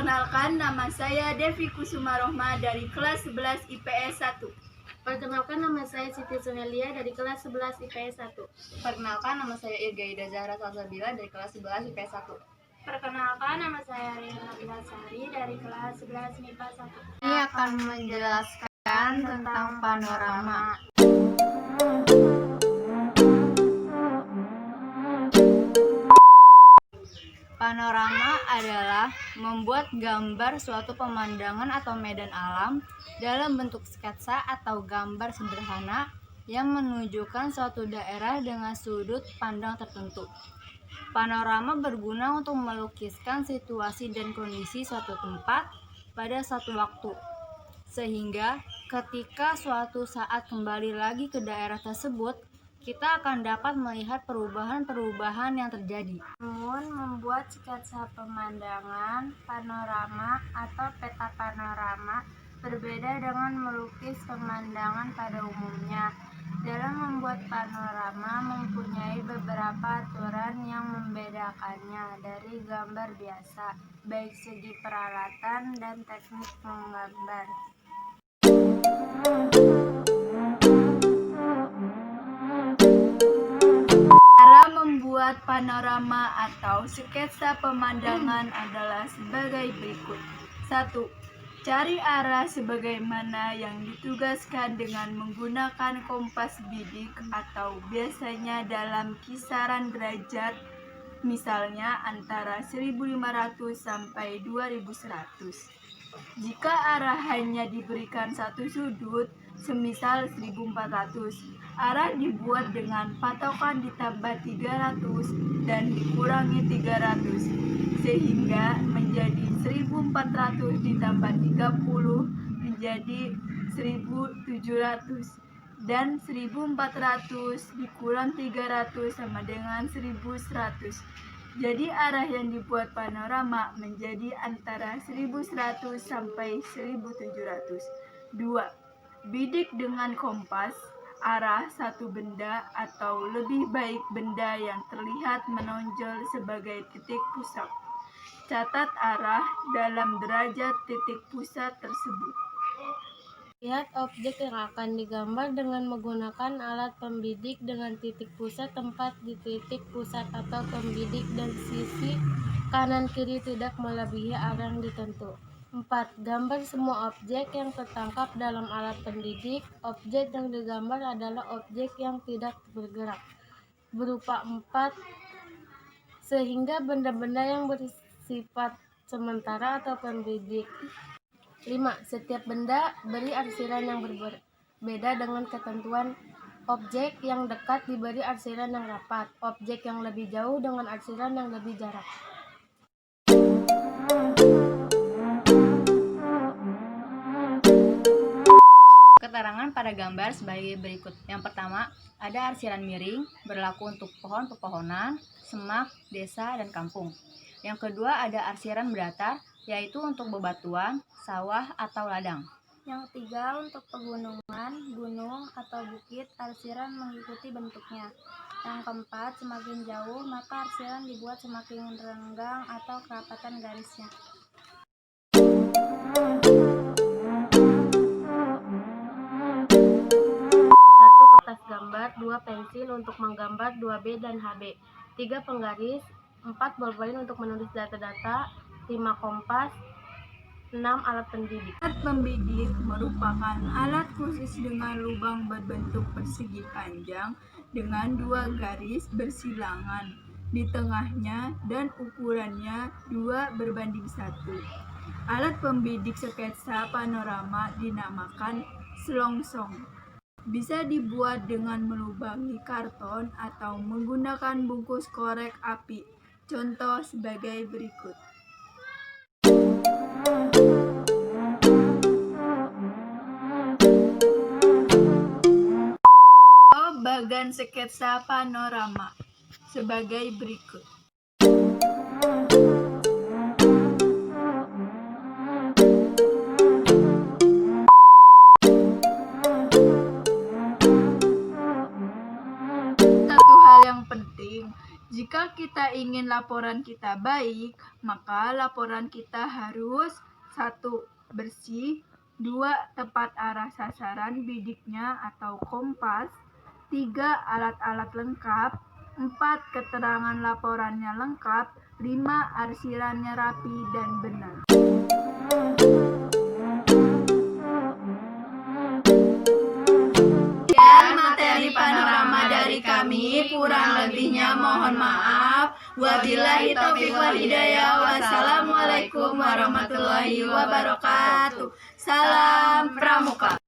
Perkenalkan, nama saya Devi Kusuma Rohma dari kelas 11 IPS 1. Perkenalkan, nama saya Siti Sunelia dari kelas 11 IPS 1. Perkenalkan, nama saya Irgaida Zahra Salsabila dari kelas 11 IPS 1. Perkenalkan, nama saya Riana Bilasari dari kelas 11 MIPA 1. Ini akan menjelaskan tentang panorama. Panorama adalah membuat gambar suatu pemandangan atau medan alam dalam bentuk sketsa atau gambar sederhana yang menunjukkan suatu daerah dengan sudut pandang tertentu. Panorama berguna untuk melukiskan situasi dan kondisi suatu tempat pada suatu waktu, sehingga ketika suatu saat kembali lagi ke daerah tersebut, kita akan dapat melihat perubahan-perubahan yang terjadi. Namun, membuat sketsa pemandangan, panorama, atau peta panorama berbeda dengan melukis pemandangan pada umumnya. Dalam membuat panorama mempunyai beberapa aturan yang membedakannya dari gambar biasa, baik segi peralatan dan teknik menggambar. Cara membuat panorama atau sketsa pemandangan adalah sebagai berikut. 1. Cari arah sebagaimana yang ditugaskan dengan menggunakan kompas bidik atau biasanya dalam kisaran derajat, misalnya antara 1500 sampai 2100. Jika arah hanya diberikan satu sudut, semisal 1400, arah dibuat dengan patokan ditambah 300 dan dikurangi 300, sehingga menjadi 1400 ditambah 30 menjadi 1700, dan 1400 dikurang 300 sama dengan 1100. Jadi arah yang dibuat panorama menjadi antara 1100 sampai 1700. 2. Bidik dengan kompas arah satu benda atau lebih baik benda yang terlihat menonjol sebagai titik pusat. Catat arah dalam derajat titik pusat tersebut. Lihat objek yang akan digambar dengan menggunakan alat pembidik dengan titik pusat tempat di titik pusat atau pembidik dan sisi kanan kiri tidak melebihi arah yang ditentu. 4. Gambar semua objek yang tertangkap dalam alat pendidik. Objek yang digambar adalah objek yang tidak bergerak, berupa 4, sehingga benda-benda yang bersifat sementara atau pembidik. 5. Setiap benda beri arsiran yang berbeda dengan ketentuan. Objek yang dekat diberi arsiran yang rapat, objek yang lebih jauh dengan arsiran yang lebih jarak. Keterangan pada gambar sebagai berikut. Yang pertama, ada arsiran miring berlaku untuk pohon pepohonan, semak, desa, dan kampung. Yang kedua, ada arsiran berdatar, yaitu untuk bebatuan, sawah, atau ladang. Yang ketiga, untuk pegunungan, gunung, atau bukit, arsiran mengikuti bentuknya. Yang keempat, semakin jauh, maka arsiran dibuat semakin renggang atau kerapatan garisnya. Satu kertas gambar, 2 pensil untuk menggambar 2B dan HB, 3 penggaris, 4 bolpen untuk menulis data-data, 5 kompas, 6 alat pendidik. Alat pembidik merupakan alat khusus dengan lubang berbentuk persegi panjang dengan 2 garis bersilangan di tengahnya dan ukurannya 2:1. Alat pembidik sketsa panorama dinamakan selongsong. Bisa dibuat dengan melubangi karton atau menggunakan bungkus korek api. Contoh sebagai berikut. Bagan sketsa panorama sebagai berikut. Satu hal yang penting, jika kita ingin laporan kita baik, maka laporan kita harus 1. Bersih, 2. Tepat arah sasaran bidiknya atau kompas, 3. Alat-alat lengkap, 4. Keterangan laporannya lengkap, 5. Arsirannya rapi dan benar. Sekian materi panorama dari kami, kurang lebihnya mohon maaf. Wabillahi taufiq wal hidayah. Wassalamualaikum warahmatullahi wabarakatuh. Salam Pramuka.